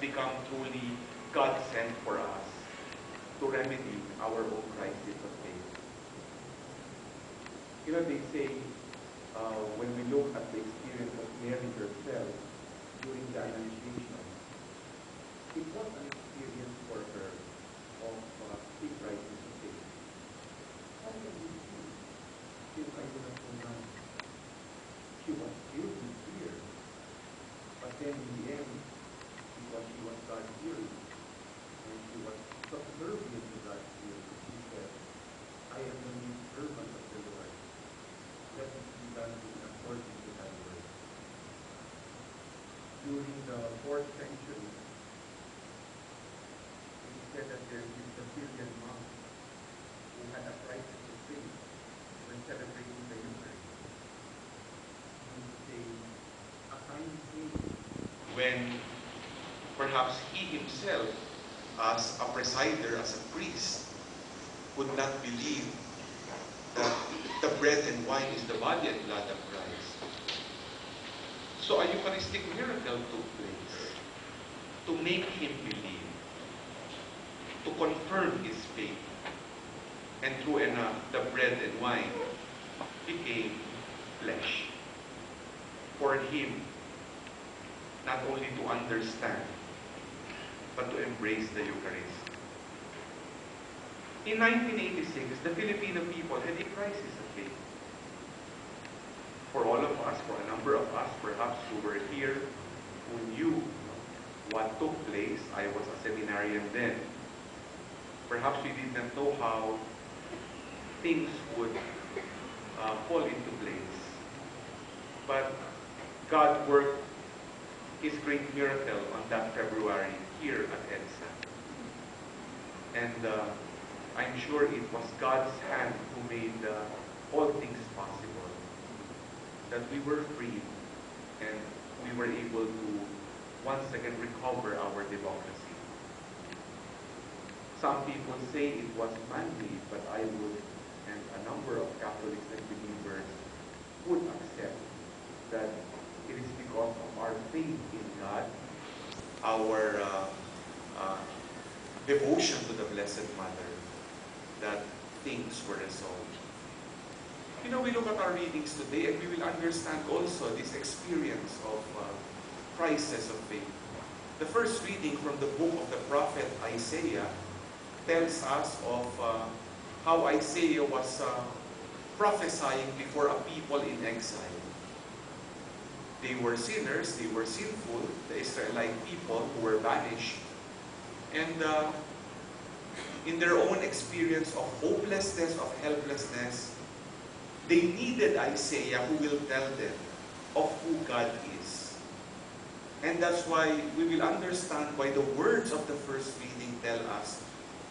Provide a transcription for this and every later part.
become truly God sent for us to remedy our own crisis of faith. You know, they say, when we look at the experience of Mary herself during the Annunciation, it was an experience for her of a crisis of faith. How can we see if I do not know now? She was filled with fear, but then in the end, because she was God-fearing, and she was subservient to God's will, she said, I am the new servant of the Lord. Let it be done to me according to thy word. During the 4th century, it said that there is a Syrian monk who had a crisis of faith when celebrating the Eucharist. He would say, a time came when perhaps he himself, as a presider, as a priest, would not believe that the bread and wine is the body and blood of Christ. So a Eucharistic miracle took place to make him believe, to confirm his faith. And true enough, the bread and wine became flesh for him not only to understand, but to embrace the Eucharist. In 1986, the Filipino people had a crisis of faith. For all of us, for a number of us, perhaps who were here, who knew what took place, I was a seminarian then. Perhaps we did not know how things would fall into place. But God worked His great miracle on that February here at Edsa. And I'm sure it was God's hand who made all things possible. That we were free and we were able to once again recover our democracy. Some people say it was man-made, but I would, and a number of Catholics and believers would accept that it is because of our faith in God, our devotion to the Blessed Mother, that things were resolved. You know, we look at our readings today and we will understand also this experience of crisis of faith. The first reading from the book of the prophet Isaiah tells us of how Isaiah was prophesying before a people in exile. They were sinners, they were sinful, the Israelite people who were banished. And in their own experience of hopelessness, of helplessness, they needed Isaiah who will tell them of who God is. And that's why we will understand why the words of the first reading tell us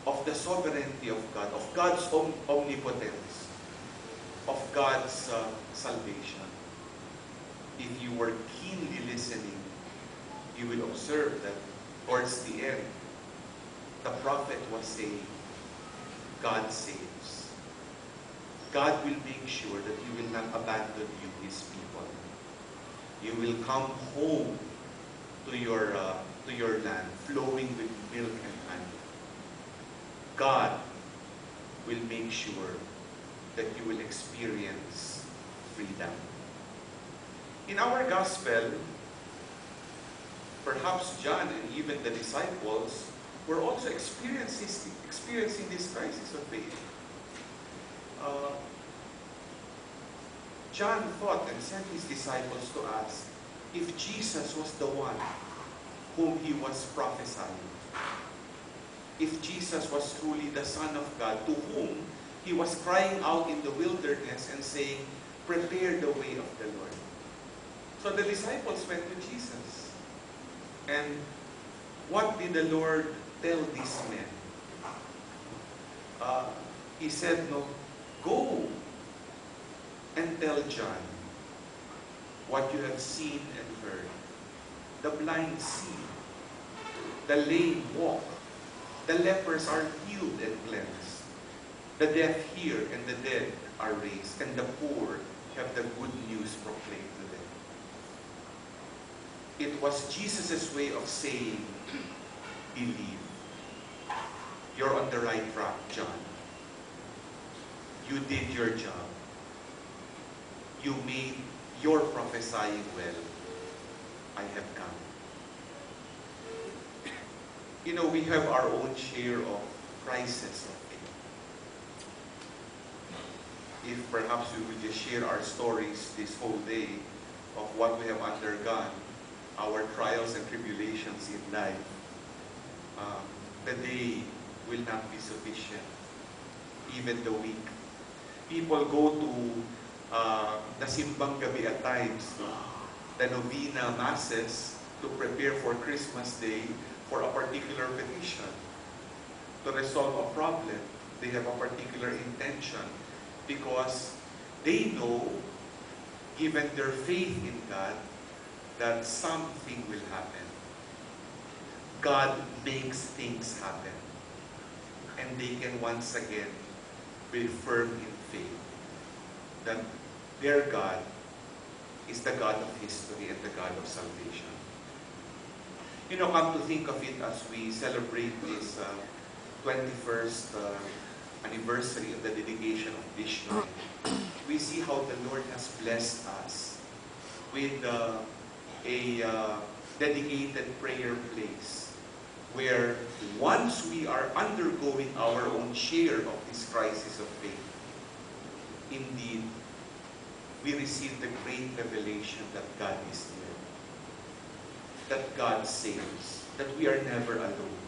of the sovereignty of God, of God's omnipotence, of God's salvation. If you were keenly listening, you will observe that towards the end, the prophet was saying, God saves. God will make sure that He will not abandon you, His people. You will come home to your land, flowing with milk and honey. God will make sure that you will experience freedom. In our gospel, perhaps John and even the disciples were also experiencing this crisis of faith. John thought and sent his disciples to ask if Jesus was the one whom he was prophesying. If Jesus was truly the Son of God, to whom he was crying out in the wilderness and saying, prepare the way of the Lord. So the disciples went to Jesus. And what did the Lord tell these men? He said, no, go and tell John what you have seen and heard. The blind see, the lame walk, the lepers are healed and cleansed, the deaf hear and the dead are raised, and the poor have the good news proclaimed to them. it was Jesus' way of saying, believe. You're on the right track, John. You did your job. You made your prophesying well. I have come. You know, we have our own share of crises of faith. If perhaps we would just share our stories this whole day of what we have undergone, our trials and tribulations in life, the day will not be sufficient. Even the week. People go to the simbang gabi at times, the novena masses, to prepare for Christmas Day for a particular petition, to resolve a problem. They have a particular intention because they know, given their faith in God, that something will happen. God makes things happen. And they can once again be firm in faith that their God is the God of history and the God of salvation. You know, come to think of it, as we celebrate this 21st anniversary of the dedication of this shrine, we see how the Lord has blessed us with a dedicated prayer place where once we are undergoing our own share of this crisis of faith, indeed, we receive the great revelation that God is there, that God saves, that we are never alone,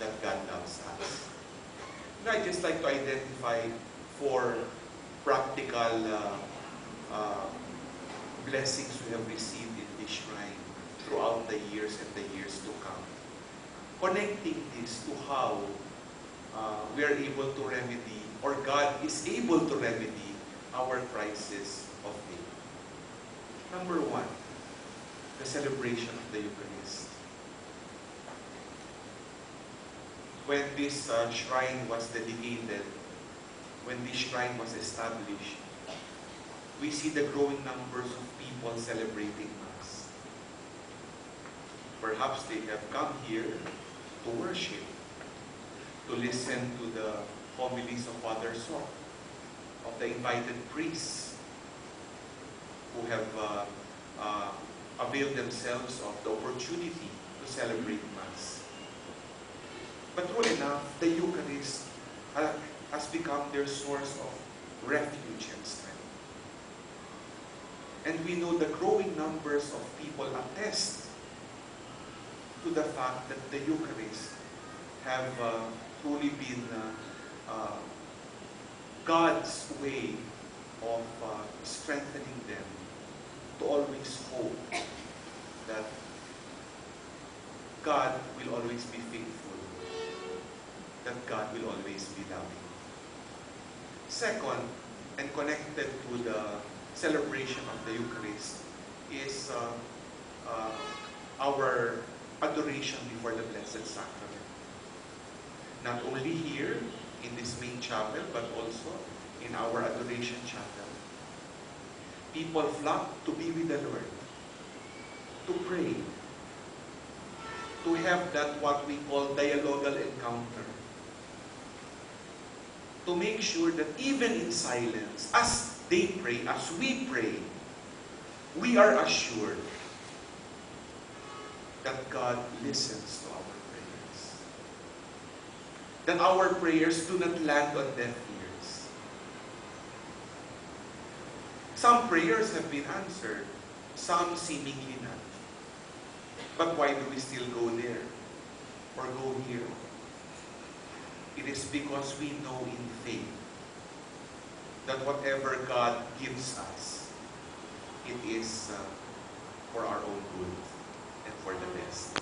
that God loves us. And I'd just like to identify 4 practical blessings we have received in this shrine throughout the years and the years to come. Connecting this to how we are able to remedy, or God is able to remedy, our crisis of faith. Number 1, the celebration of the Eucharist. When this shrine was dedicated, when this shrine was established, we see the growing numbers of people celebrating Mass. Perhaps they have come here to worship, to listen to the homilies of Father Sok, of the invited priests who have availed themselves of the opportunity to celebrate Mass. But true enough, the Eucharist has become their source of refuge and strength. And we know the growing numbers of people attest to the fact that the Eucharist have truly been God's way of strengthening them to always hope that God will always be faithful, that God will always be loving. Second, and connected to the celebration of the Eucharist, is our adoration before the Blessed Sacrament. Not only here in this main chapel, but also in our adoration chapel. People flock to be with the Lord, to pray, to have that what we call dialogal encounter, to make sure that even in silence, as they pray, as we pray, we are assured that God listens to our prayers. That our prayers do not land on deaf ears. Some prayers have been answered, some seemingly not. But why do we still go there or go here? It is because we know in faith that whatever God gives us, it is for our own good and for the best.